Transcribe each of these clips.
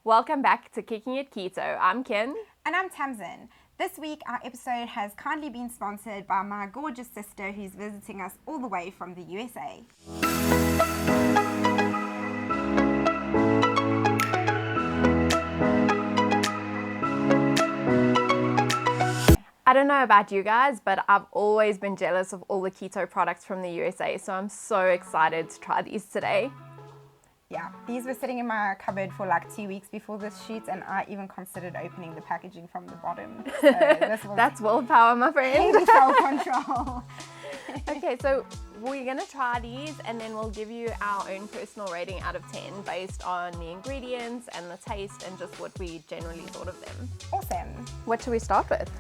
Welcome back to Kicking It Keto. I'm Ken. And I'm Tamsin. This week our episode has kindly been sponsored by my gorgeous sister who's visiting us all the way from the USA. I don't know about you guys, but I've always been jealous of all the keto products from the USA, so I'm so excited to try these today. Yeah, these were sitting in my cupboard for like 2 weeks before this shoot, and I even considered opening the packaging from the bottom. So this was That's willpower, my friend. self-control. Okay, so we're going to try these and then we'll give you our own personal rating out of 10 based on the ingredients and the taste and just what we generally thought of them. Awesome. What should we start with?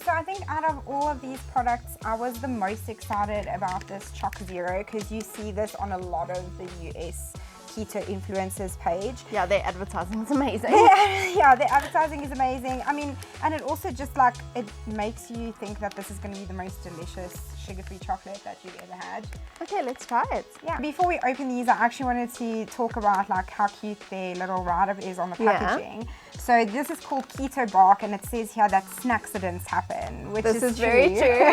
So I think out of all of these products, I was the most excited about this Choc Zero because you see this on a lot of the US Keto influencers page. Yeah, their advertising is amazing. Yeah, the advertising is amazing. I mean, and it also just like, it makes you think that this is going to be the most delicious sugar-free chocolate that you've ever had. Okay, let's try it. Yeah. Before we open these, I actually wanted to talk about like how cute their little write-up is on the packaging. Yeah. So this is called Keto Bark, and it says here that snackcidents happen, which is very true.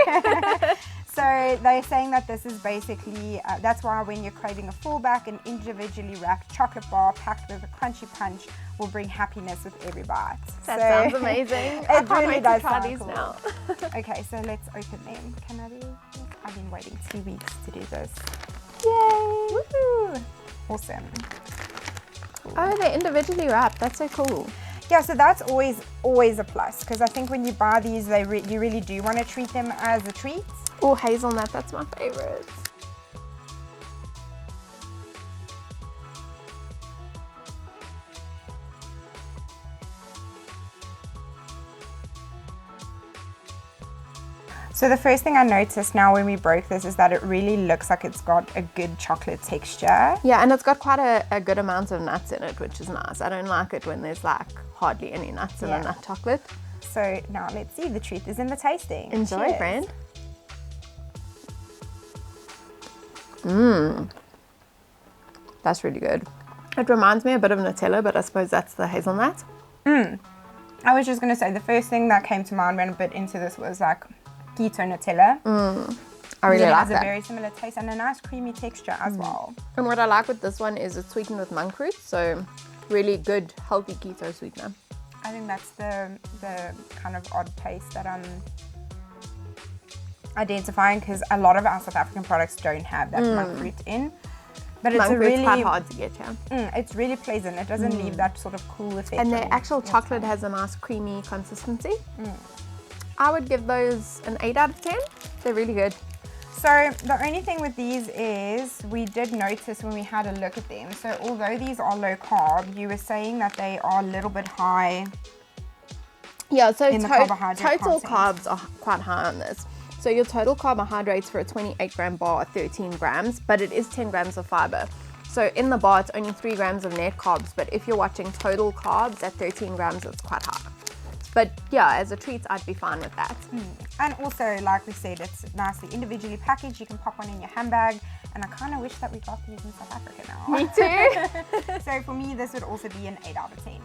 So they're saying that this is basically, that's why when you're craving a fullback, an individually wrapped chocolate bar packed with a crunchy punch will bring happiness with every bite. That sounds amazing. I can't wait to try these now. Okay, so let's open them. Can I do? I've been waiting 2 weeks to do this. Yay! Woohoo! Awesome. Cool. Oh, they're individually wrapped. That's so cool. Yeah, so that's always a plus, because I think when you buy these, you really do want to treat them as a treat. Oh, hazelnut, that's my favorite. So the first thing I noticed now when we broke this is that it really looks like it's got a good chocolate texture. Yeah, and it's got quite a good amount of nuts in it, which is nice. I don't like it when there's like hardly any nuts in a nut chocolate. So now let's see, the truth is in the tasting. Enjoy, Cheers. friend. That's really good. It reminds me a bit of Nutella, but I suppose that's the hazelnut. I was just going to say, the first thing that came to mind when I bit into this was like keto Nutella. I really like that. It has a very similar taste and a nice creamy texture as well. And what I like with this one is it's sweetened with monk fruit, so really good, healthy keto sweetener. I think that's the kind of odd taste that I'm identifying, because a lot of our South African products don't have that monk fruit in. But it's really quite hard to get, yeah. It's really pleasant. It doesn't leave that sort of cool effect. And the actual chocolate has a nice creamy consistency. I would give those an 8 out of 10. They're really good. So the only thing with these is we did notice when we had a look at them. So although these are low carb, you were saying that they are a little bit high. Yeah, so in the carbohydrate total content. carbs are quite high on this. So your total carbohydrates for a 28 gram bar are 13 grams, but it is 10 grams of fiber. So in the bar, it's only 3 grams of net carbs, but if you're watching total carbs at 13 grams, it's quite high. But yeah, as a treat, I'd be fine with that. And also, like we said, it's nicely individually packaged. You can pop one in your handbag. And I kind of wish that we got these in South Africa now. Me too. So for me, this would also be an 8 out of 10.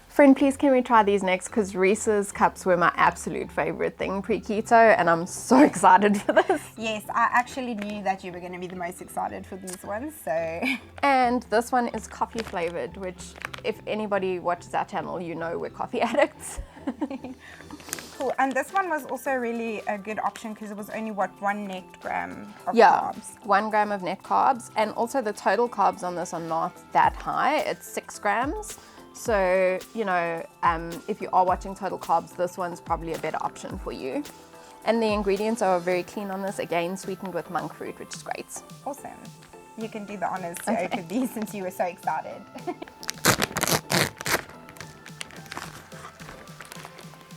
Friend, please can we try these next? Because Reese's cups were my absolute favorite thing pre-keto, and I'm so excited for this. Yes, I actually knew that you were going to be the most excited for these ones, so. And this one is coffee flavored, which if anybody watches our channel, you know we're coffee addicts. Cool. And this one was also really a good option because it was only, what, 1 net gram of carbs? 1 gram of net carbs. And also the total carbs on this are not that high. It's 6 grams. So, you know, if you are watching total carbs, this one's probably a better option for you. And the ingredients are very clean on this, again, sweetened with monk fruit, which is great. Awesome. You can do the honors to open these since you were so excited.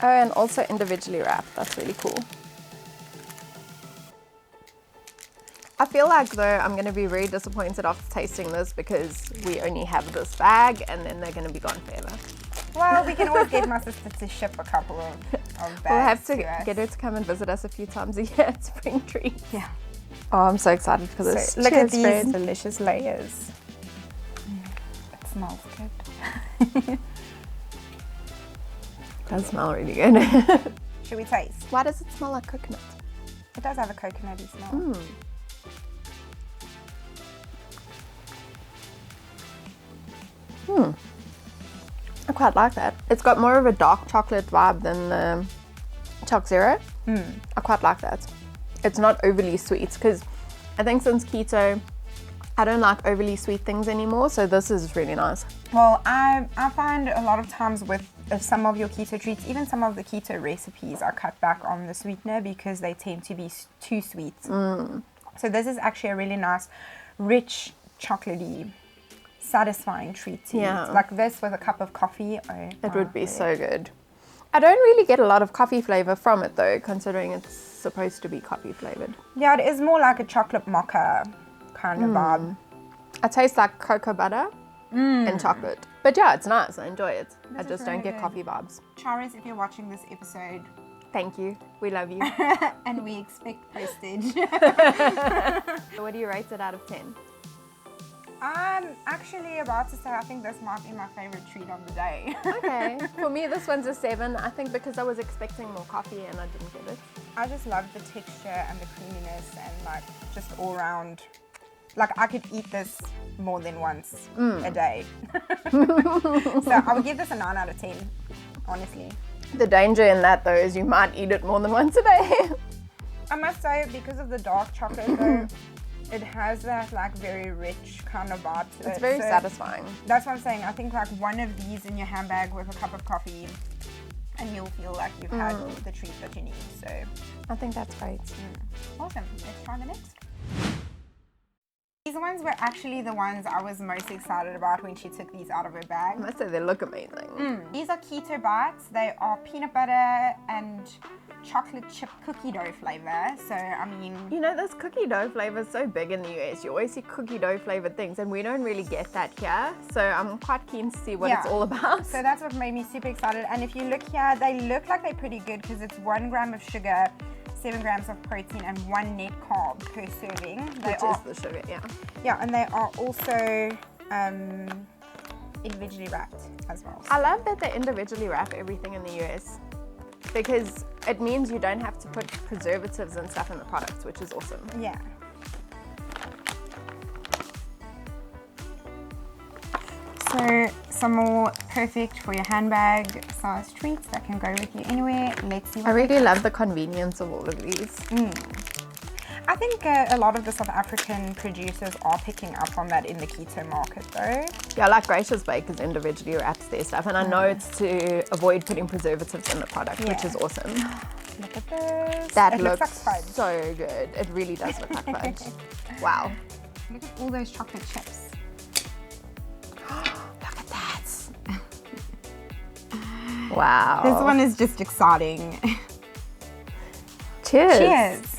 Oh, and also individually wrapped. That's really cool. I feel like though I'm going to be very disappointed after tasting this because we only have this bag and then they're going to be gone forever. Well, we can always get my sister to ship a couple of bags. We'll have to get her to come and visit us a few times a year at Spring Tree. Yeah. Oh, I'm so excited for this. So, look at these delicious layers. smells good. Does smell really good. Should we taste? Why does it smell like coconut? It does have a coconutty smell. I quite like that. It's got more of a dark chocolate vibe than the Choc Zero. I quite like that. It's not overly sweet, because I think since keto, I don't like overly sweet things anymore, so this is really nice. Well, I find a lot of times with some of your keto treats, even some of the keto recipes, I cut back on the sweetener because they tend to be too sweet. So this is actually a really nice, rich, chocolatey, satisfying treat to eat. Like this with a cup of coffee. It would be so good. I don't really get a lot of coffee flavor from it though, considering it's supposed to be coffee flavored. Yeah, it is more like a chocolate mocha kind of vibe. It tastes like cocoa butter and chocolate. But yeah, it's nice. I enjoy it. I just don't get coffee vibes. Charis, if you're watching this episode, thank you. We love you. And we expect postage. What do you rate it out of 10? I'm actually about to say I think this might be my favorite treat of the day. Okay. For me, this one's a 7. I think because I was expecting more coffee and I didn't get it. I just love the texture and the creaminess and like just all around. Like I could eat this more than once a day. So I would give this a 9 out of 10, honestly. The danger in that though is you might eat it more than once a day. I must say, because of the dark chocolate though, it has that like very rich kind of vibe to it. It's very satisfying. That's what I'm saying. I think like one of these in your handbag with a cup of coffee and you'll feel like you've had the treat that you need. So I think that's great. Awesome. Let's try the next. These ones were actually the ones I was most excited about when she took these out of her bag. I must say they look amazing. These are keto bites. They are peanut butter and chocolate chip cookie dough flavor. So I mean, you know, this cookie dough flavor is so big in the US. You always see cookie dough flavored things and we don't really get that here. So I'm quite keen to see what it's all about. So that's what made me super excited. And if you look here, they look like they're pretty good because it's 1 gram of sugar, 7 grams of protein and 1 net carb per serving. Which is the sugar, yeah. Yeah, and they are also individually wrapped as well. I love that they individually wrap everything in the US because it means you don't have to put preservatives and stuff in the products, which is awesome. Yeah. So some more perfect for your handbag size treats that can go with you anywhere. Let's see what I really love the convenience of all of these. I think a lot of the South African producers are picking up on that in the keto market though. Yeah, like Gracious Bakers individually wraps their stuff, and I know it's to avoid putting preservatives in the product, which is awesome. Look at this. That it looks like fudge. so good. It really does look like fudge. Wow. Look at all those chocolate chips. Look at that. Wow. This one is just exciting. Cheers. Cheers.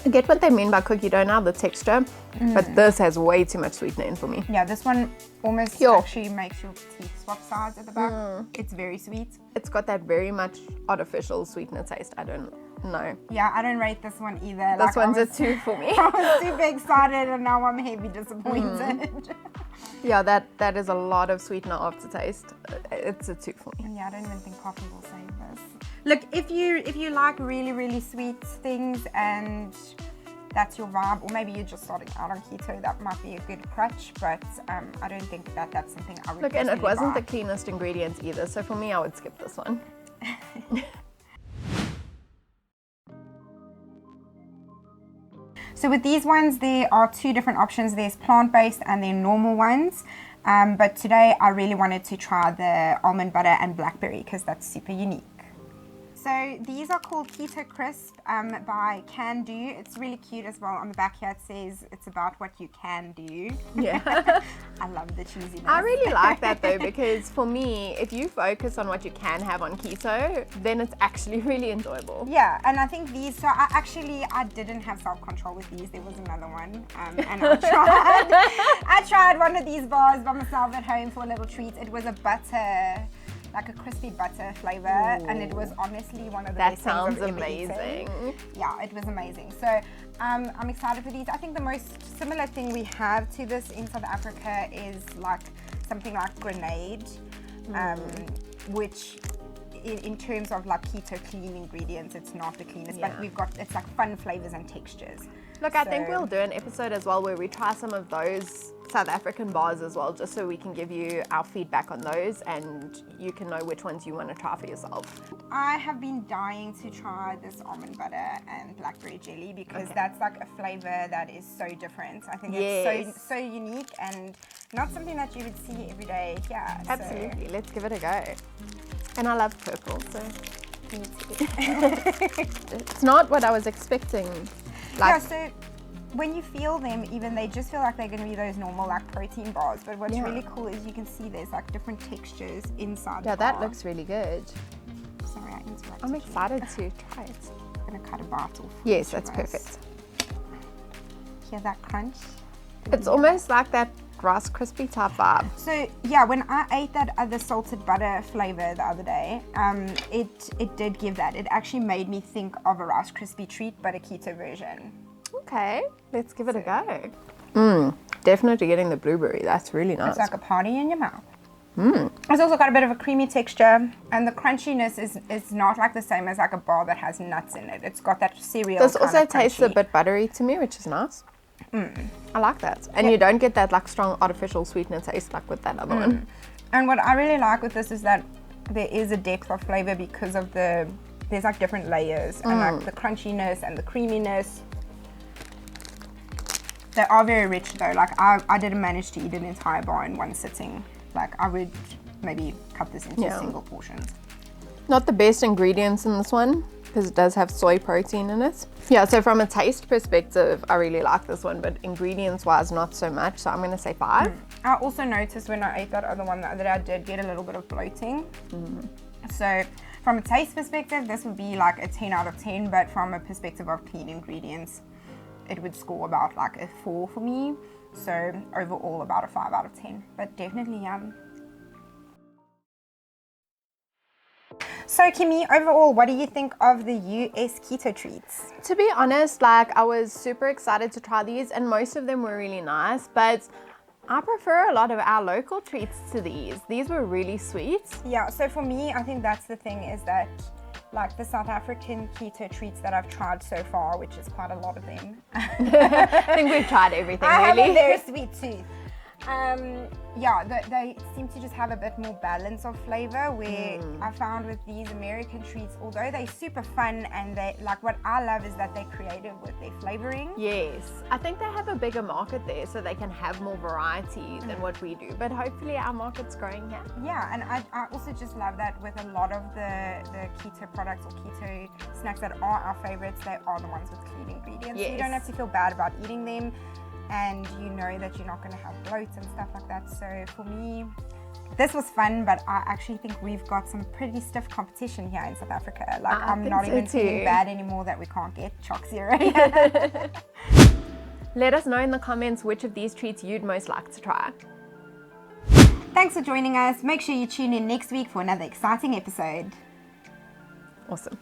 I get what they mean by cookie dough now, the texture, but this has way too much sweetener in for me. Yeah, this one almost actually makes your teeth swap sides at the back. It's very sweet. It's got that very much artificial sweetener taste. I don't know. Yeah, I don't rate this one either. This one's a 2 for me. I was super excited and now I'm heavy disappointed. Yeah, that is a lot of sweetener aftertaste. It's a 2 for me. Yeah, I don't even think coffee will save this. Look, if you like really, really sweet things and that's your vibe, or maybe you're just starting out on keto, that might be a good crutch, but I don't think that's something I would Look, and it wasn't buy. the cleanest ingredients either, so for me, I would skip this one. So with these ones, there are 2 different options. There's plant-based and then normal ones. But today I really wanted to try the almond butter and blackberry because that's super unique. So these are called Keto Crisp by Can Do. It's really cute as well. On the back here it says it's about what you can do. Yeah. I love the cheesiness. I really like that though, because for me, if you focus on what you can have on keto, then it's actually really enjoyable. Yeah, and I think these, so I didn't have self-control with these. There was another one, and I tried one of these bars by myself at home for a little treat. It was a like a crispy butter flavor, and it was honestly one of the best things I've ever amazing. eaten. Yeah, it was amazing. So I'm excited for these. I think the most similar thing we have to this in South Africa is like something like grenade, which in terms of like keto clean ingredients, it's not the cleanest, but it's like fun flavors and textures. Look, I think we'll do an episode as well where we try some of those South African bars as well, just so we can give you our feedback on those and you can know which ones you want to try for yourself. I have been dying to try this almond butter and blackberry jelly because that's like a flavor that is so different. I think it's so unique and not something that you would see every day. Yeah, absolutely. Let's give it a go. And I love purple, so me too. It's not what I was expecting. Like, so when you feel them, even they just feel like they're going to be those normal like protein bars. But what's really cool is you can see there's like different textures inside. Yeah, that looks really good. Sorry, I interrupted. I'm excited to try it. I'm going to cut a bite off. Yes, that's perfect. Hear that crunch? It's almost like that Rice Krispie type vibe. So yeah, when I ate that other salted butter flavor the other day, it did give that. It actually made me think of a Rice Krispie treat, but a keto version. Okay, let's give it a go. Definitely getting the blueberry. That's really nice. It's like a party in your mouth. It's also got a bit of a creamy texture, and the crunchiness is not like the same as like a bar that has nuts in it. It's got that cereal. This also tastes a bit buttery to me, which is nice. I like that. And you don't get that like strong artificial sweetness taste like with that other one. And what I really like with this is that there is a depth of flavor because of there's like different layers and like the crunchiness and the creaminess. They are very rich though. Like I didn't manage to eat an entire bar in one sitting. Like I would maybe cut this into single portions. Not the best ingredients in this one because it does have soy protein in it. Yeah, so from a taste perspective, I really like this one, but ingredients wise, not so much. So I'm going to say 5. I also noticed when I ate that other one the other day, I did get a little bit of bloating. So from a taste perspective, this would be like a 10 out of 10, but from a perspective of clean ingredients, it would score about like a 4 for me. So overall about a 5 out of 10, but definitely yum. So Kimmy, overall, what do you think of the US Keto treats? To be honest, like I was super excited to try these and most of them were really nice, but I prefer a lot of our local treats to these. These were really sweet. Yeah, so for me, I think that's the thing is that like the South African keto treats that I've tried so far, which is quite a lot of them. I think we've tried everything I really. have a very sweet tooth. They seem to just have a bit more balance of flavor where I found with these American treats, although they're super fun and they like what I love is that they're creative with their flavoring. Yes, I think they have a bigger market there so they can have more variety than what we do, but hopefully our market's growing here. Yeah, and I also just love that with a lot of the keto products or keto snacks that are our favorites, they are the ones with clean ingredients. Yes. So you don't have to feel bad about eating them. And you know that you're not going to have bloat and stuff like that. So for me, this was fun, but I actually think we've got some pretty stiff competition here in South Africa. Like I'm not even feeling bad anymore that we can't get Choc Zero. Let us know in the comments which of these treats you'd most like to try. Thanks for joining us. Make sure you tune in next week for another exciting episode. Awesome.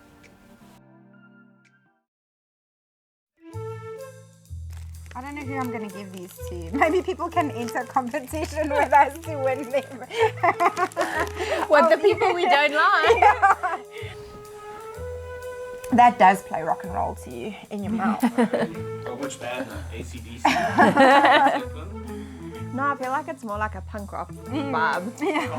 I don't know who I'm going to give these to. Maybe people can enter a competition with us to win them. What, the people we don't like? Yeah. That does play rock and roll to you in your mouth. Oh, which band? AC/DC? No, I feel like it's more like a punk rock vibe. Yeah.